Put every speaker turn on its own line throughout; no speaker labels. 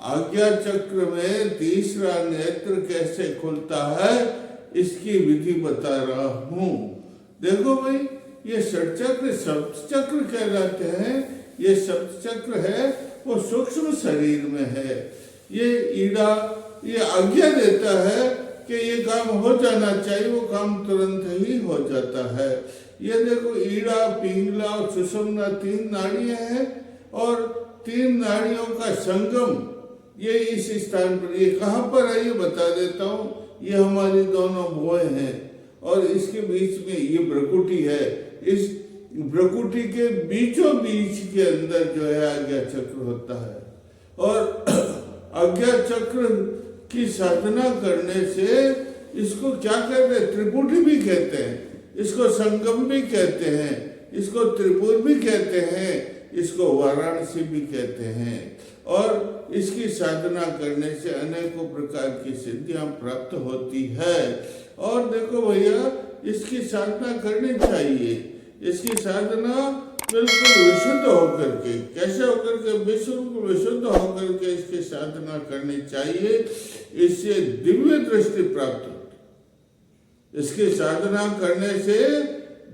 आज्ञा चक्र में तीसरा नेत्र कैसे खुलता है इसकी विधि बता रहा हूं। देखो भाई, ये षटचक्र सप्त चक्र कहलाते हैं। ये सप्त चक्र है वो सूक्ष्म शरीर में है। ये ईड़ा ये आज्ञा देता है कि ये काम हो जाना चाहिए, वो काम तुरंत ही हो जाता है। ये देखो, ईड़ा, पिंगला और सुषुम्ना 3 नाड़ियां हैं और 3 नाड़ियों का संगम ये इस स्थान पर, ये कहाँ पर है ये बता देता हूँ। ये हमारी दोनों भुएं हैं और इसके बीच में ये भ्रुकुटी है। इस भ्रुकुटी के बीचों बीच के अंदर जो है आज्ञा चक्र होता है। और आज्ञा चक्र की साधना करने से इसको क्या कहते हैं, त्रिपुटी भी कहते हैं, इसको संगम भी कहते हैं, इसको त्रिपुर भी कहते हैं, इसको वाराणसी भी कहते हैं। और इसकी साधना करने से अनेकों प्रकार की सिद्धियां प्राप्त होती है। और देखो भैया, इसकी साधना करनी चाहिए। इसकी साधना बिल्कुल विशुद्ध होकर के, कैसे होकर के, बिल्कुल विशुद्ध होकर के इसकी साधना करनी चाहिए। इससे दिव्य दृष्टि प्राप्त होती, इसकी साधना करने से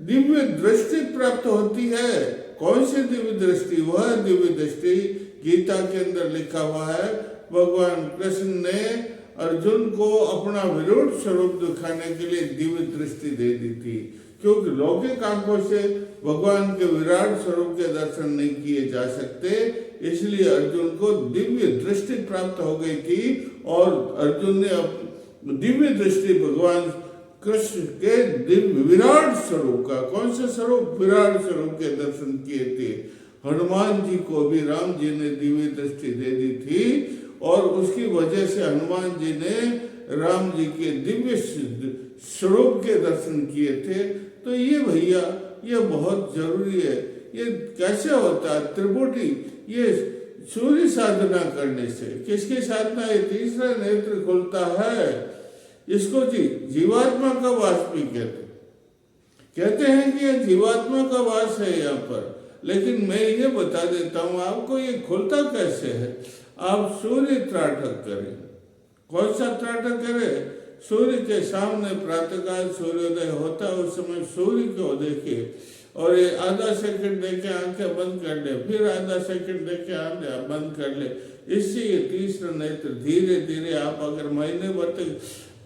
दिव्य दृष्टि प्राप्त होती है। कौन सी दिव्य दृष्टि? वह दिव्य दृष्टि गीता के अंदर लिखा हुआ है। भगवान कृष्ण ने अर्जुन को अपना विराट स्वरूप दिखाने के लिए दिव्य दृष्टि दे दी थी, क्योंकि लौकिक आंखों से भगवान के विराट स्वरूप के दर्शन नहीं किए जा सकते, इसलिए अर्जुन को दिव्य दृष्टि प्राप्त हो गई थी। और अर्जुन ने दिव्य दृष्टि भगवान कृष्ण के दिव्य विराट स्वरूप का, कौन से स्वरूप? विराट स्वरूप के दर्शन किए थे। हनुमान जी को भी राम जी ने दिव्य दृष्टि दे दी थी और उसकी वजह से हनुमान जी ने राम जी के दिव्य स्वरूप के दर्शन किए थे। तो ये भैया, ये बहुत जरूरी है। ये कैसे होता है? त्रिपुटी, ये सूर्य साधना करने से। किसकी साधना? ये तीसरा नेत्र खुलता है। इसको जीवात्मा का वास भी कहते हैं कि ये जीवात्मा का वास है यहाँ पर। लेकिन मैं ये बता देता हूँ आपको, ये खुलता कैसे है। आप सूर्य त्राटक करें। कौन सा त्राटक करें? सूर्य के सामने प्रातःकाल सूर्योदय होता है, उस समय सूर्य को देखे और ये आधा सेकंड देके आंखें बंद कर ले, फिर आधा सेकंड देके आंखें बंद कर ले। इससे ये तीसरा नेत्र धीरे धीरे, आप अगर महीने भर तक,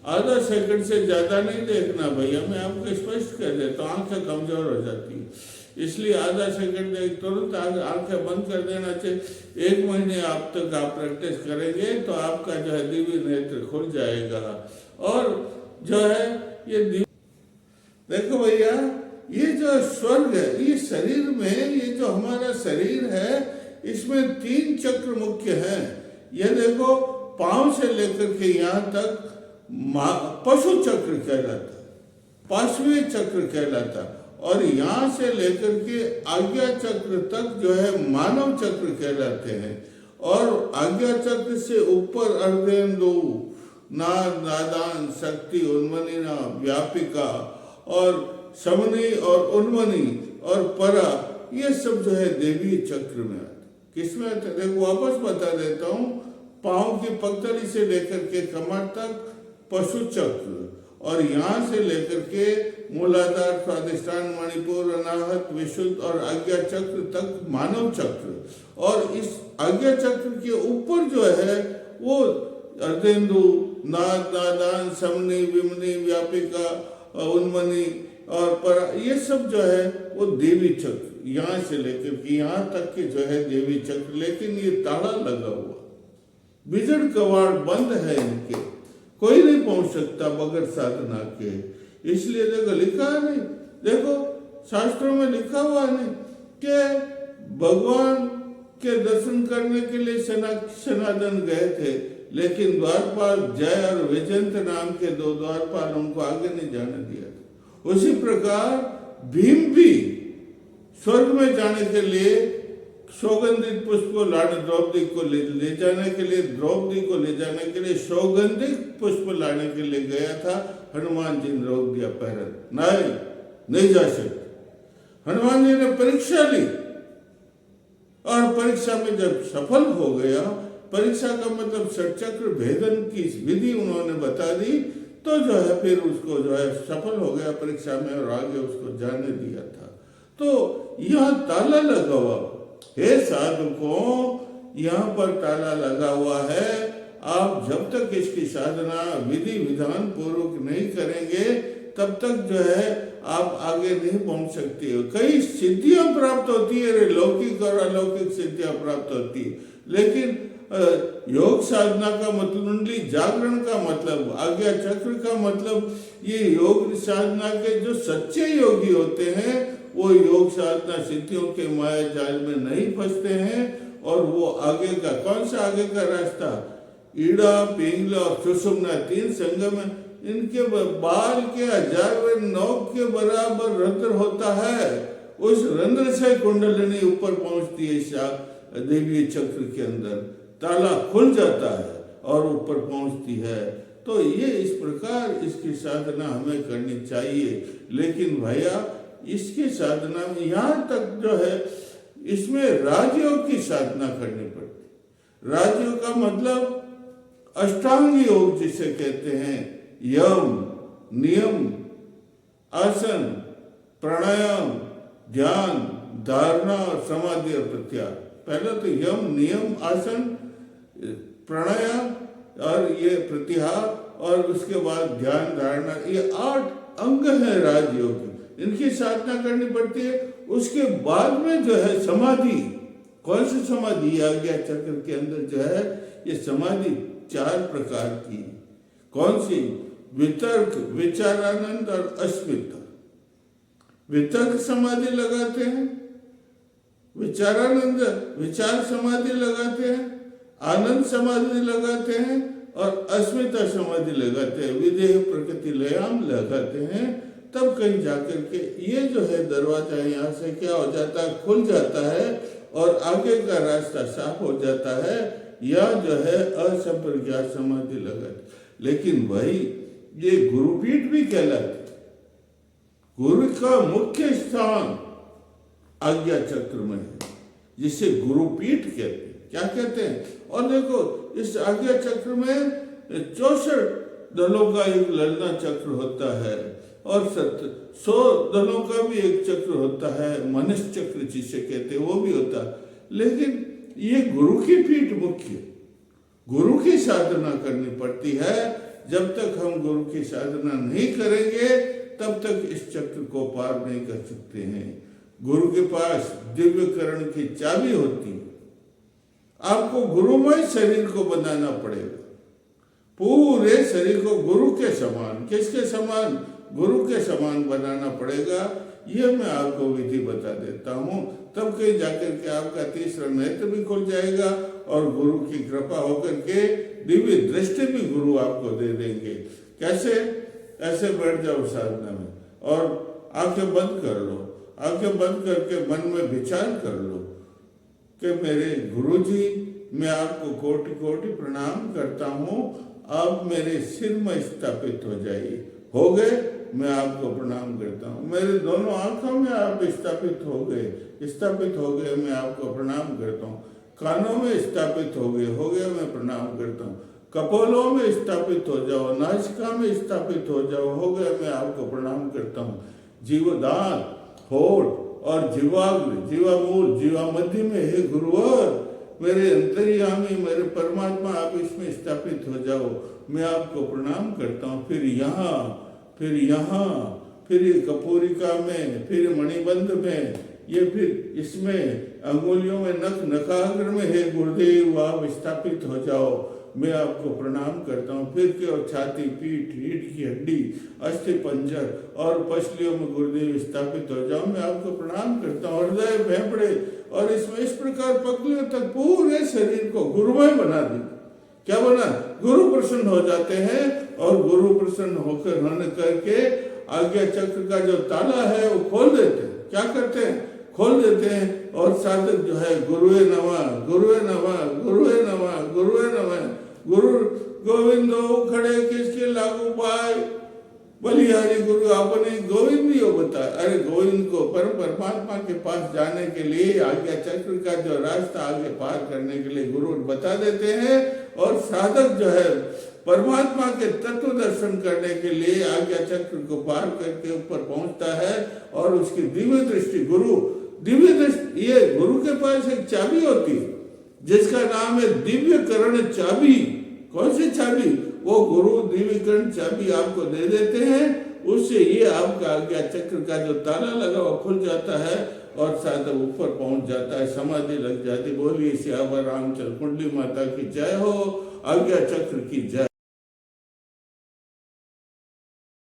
आधा सेकंड से ज्यादा नहीं देखना भैया, मैं आपको स्पष्ट कर देता हूँ, आंखें कमजोर हो जाती है। इसलिए आधा सेकंड देख तुरंत आंखें बंद कर देना चाहिए। 1 महीने आप तक आप प्रैक्टिस करेंगे तो आपका जो है दिव्य नेत्र खुल जाएगा। और जो है ये देखो भैया, ये जो स्वर्ग है, ये शरीर में, ये जो हमारा शरीर है, इसमें 3 चक्र मुख्य हैं। ये देखो, पांव से लेकर के यहाँ तक पशु चक्र कहलाता, 5वें चक्र कहलाता, और यहाँ से लेकर के आज्ञा चक्र तक जो है मानव चक्र कहलाते हैं। और आज्ञा चक्र से ऊपर अर्धेंदु, नाद, नादान, शक्ति, उन्मनी, व्यापिका और शमनी और उन्मनी और परा, ये सब जो है देवी चक्र में आते। किसमें आते? देखो वापस बता देता हूँ। पाँव की पगतली से लेकर के कमर तक पशु चक्र, और यहाँ से लेकर के मूलाधार, स्वादिष्ठान, मणिपुर, अनाहत, विशुद्ध और आज्ञा चक्र तक मानव चक्र। और इस आज्ञा चक्र के ऊपर जो है वो अर्धेंदु, नाद, नादान, समनी, विमनी, व्यापिका, उन्मनी और पर, ये सब जो है वो देवी चक्र, यहाँ से लेकर के यहाँ तक के जो है देवी चक्र। लेकिन ये ताला लगा हुआ, बिजड़ कवाड़ बंद है, इनके कोई नहीं पहुंच सकता बगैर साधना के। इसलिए देखो लिखा है नहीं, देखो शास्त्रों में लिखा हुआ नहीं कि भगवान के दर्शन करने के लिए सनातन गए थे, लेकिन द्वारपाल जय और विजयंत नाम के 2 द्वारपाल उनको आगे नहीं जाने दिया था। उसी प्रकार भीम भी स्वर्ग में जाने के लिए सौगंधिक पुष्प को लाने, द्रौपदी को ले जाने के लिए, द्रौपदी को ले जाने के लिए सौगंधिक पुष्प लाने के लिए गया था। हनुमान जी ने रोक दिया, पैर नहीं जा सकते। हनुमान जी ने परीक्षा ली और परीक्षा में जब सफल हो गया, परीक्षा का मतलब षटचक्र भेदन की विधि उन्होंने बता दी, तो जो है फिर उसको जो है सफल हो गया परीक्षा में और आगे उसको जाने दिया था। तो यहाँ ताला लगा हुआ, हे साधुकों, यहाँ पर ताला लगा हुआ है। आप जब तक इसकी साधना विधि विधान पूर्वक नहीं करेंगे तब तक जो है आप आगे नहीं पहुंच सकते हो। कई सिद्धियां प्राप्त होती है, लौकिक और अलौकिक सिद्धियां प्राप्त होती है, लेकिन योग साधना का मतलब, जागरण का मतलब, आज्ञा चक्र का मतलब, ये योग साधना के जो सच्चे योगी होते हैं वो योग साधना सिद्धियों के माया जाल में नहीं फंसते हैं और वो आगे का, कौन सा आगे का रास्ता, ईड़ा, पिंगला और सुषुम्ना, तीन संगम है, इनके बाल के 1000वें नौक के बराबर रंध्र होता है। उस रंध्र से कुंडलिनी ऊपर पहुंचती है देवी चक्र के अंदर, ताला खुल जाता है और ऊपर पहुंचती है। तो ये इस प्रकार इसकी साधना हमें करनी चाहिए। लेकिन भैया इसकी साधना में यहाँ तक जो है इसमें राजयोग की साधना करनी पड़ती। राजयोग का मतलब अष्टांग योग जिसे कहते हैं, यम, नियम, आसन, प्राणायाम, ध्यान, धारणा, समाधि और प्रत्याहार। पहले तो यम, नियम, आसन, प्राणायाम और ये प्रत्याहार, और उसके बाद ध्यान, धारणा, ये 8 अंग है राजयोग के, इनकी साधना करनी पड़ती है। उसके बाद में जो है समाधि, कौन सी समाधि, आज्ञा चक्र के अंदर जो है ये समाधि 4 प्रकार की। कौन सी, वितर्क, विचारानंद और अस्मिता। वितर्क समाधि लगाते हैं, विचारानंद विचार समाधि लगाते हैं, आनंद समाधि लगाते हैं और अस्मिता समाधि लगाते हैं, विदेह प्रकृति लयाम लगाते हैं। तब कहीं जाकर के ये जो है दरवाजा यहाँ से क्या हो जाता है, खुल जाता है और आगे का रास्ता साफ हो जाता है, या जो है असंप्रज्ञात समाधि लगाते। लेकिन भाई ये गुरुपीठ भी कहलाती, गुरु का मुख्य स्थान आज्ञा चक्र में है, जिसे गुरुपीठ कहते हैं। क्या कहते हैं? और देखो इस आज्ञा चक्र में 64 दलों का एक ललना चक्र होता है और 100 दलों का भी एक चक्र होता है, मनुष्य चक्र जिसे कहते हैं वो भी होता है। लेकिन ये गुरु की पीठ मुख्य, गुरु की साधना करनी पड़ती है। जब तक हम गुरु की साधना नहीं करेंगे तब तक इस चक्र को पार नहीं कर सकते हैं। गुरु के पास दिव्यकरण की चाबी होती है। आपको गुरुमय शरीर को बनाना पड़ेगा, पूरे शरीर को गुरु के समान, किसके समान, गुरु के समान बनाना पड़ेगा। ये मैं आपको विधि बता देता हूँ, तब कहीं जाकर के आपका तीसरा नेत्र भी खुल जाएगा और गुरु की कृपा होकर के दिव्य दृष्टि भी गुरु आपको दे देंगे। कैसे? ऐसे बैठ जाओ साधना में और आंखें बंद कर लो, आंखें बंद करके मन में विचार कर लो कि मेरे गुरु जी, मैं आपको कोटि कोटि प्रणाम करता हूँ, आप मेरे सिर में स्थापित हो जाइए। हो गए? मैं आपको प्रणाम करता हूँ। मेरे दोनों आंखों में आप स्थापित हो गए, मैं आपको प्रणाम करता हूँ। कानों में स्थापित हो गए, मैं प्रणाम करता हूँ। कपोलों में स्थापित हो जाओ, नासिका में स्थापित हो जाओ, हो गए, मैं आपको प्रणाम करता हूँ। जीवदान, होठ और जीवाग्र, जीवामूल, जीवामध्य में हे गुरुवर, मेरे अंतर्यामी, मेरे परमात्मा, आप इसमें स्थापित हो जाओ, मैं आपको प्रणाम करता हूँ। फिर यहाँ, फिर ये कपूरिका में, फिर मणिबंध में, ये फिर इसमें अंगुलियों में, नखाग्र में हे गुरुदेव आप स्थापित हो जाओ, मैं आपको प्रणाम करता हूँ। फिर क्यों छाती, पीठ, रीढ़ की हड्डी, अस्थि पंजर और पसलियों में गुरुदेव स्थापित हो जाओ, मैं आपको प्रणाम करता हूँ। हृदय, फेफड़े और इसमें इस प्रकार पगलियों तक पूरे शरीर को गुरुमय बना दी। क्या बना? गुरु प्रसन्न हो जाते हैं और गुरु प्रसन्न होने करके आज्ञा चक्र का जो ताला है वो खोल देते हैं। क्या करते हैं? खोल देते हैं और साधक जो है गुरुवे नमः, गुरुवे नमः, गुरुवे नमः, गुरुवे नमः, गुरु गोविंदो खड़े किसके लागू पाए, बलिहारी गुरु आपने गोविंद ही हो बताया। अरे गोविंद को, परम परमात्मा के पास जाने के लिए, आज्ञा चक्र का जो रास्ता आगे पार करने के लिए गुरु बता देते हैं, और साधक जो है परमात्मा के तत्व दर्शन करने के लिए आज्ञा चक्र को पार करके ऊपर पहुंचता है, और उसकी दिव्य दृष्टि दिव्य दृष्टि, ये गुरु के पास एक चाबी होती है जिसका नाम है दिव्यकरण चाबी। कौन सी चाबी? वो गुरु दिव्यकरण चाबी आपको दे देते हैं, उससे ये आपका आज्ञा चक्र का जो ताला लगा वो खुल जाता है और साधक ऊपर पहुंच जाता है, समाधि लग जाती। बोलिए सियावर रामचंद्र कुंडली माता की जय हो, आज्ञा चक्र की जय।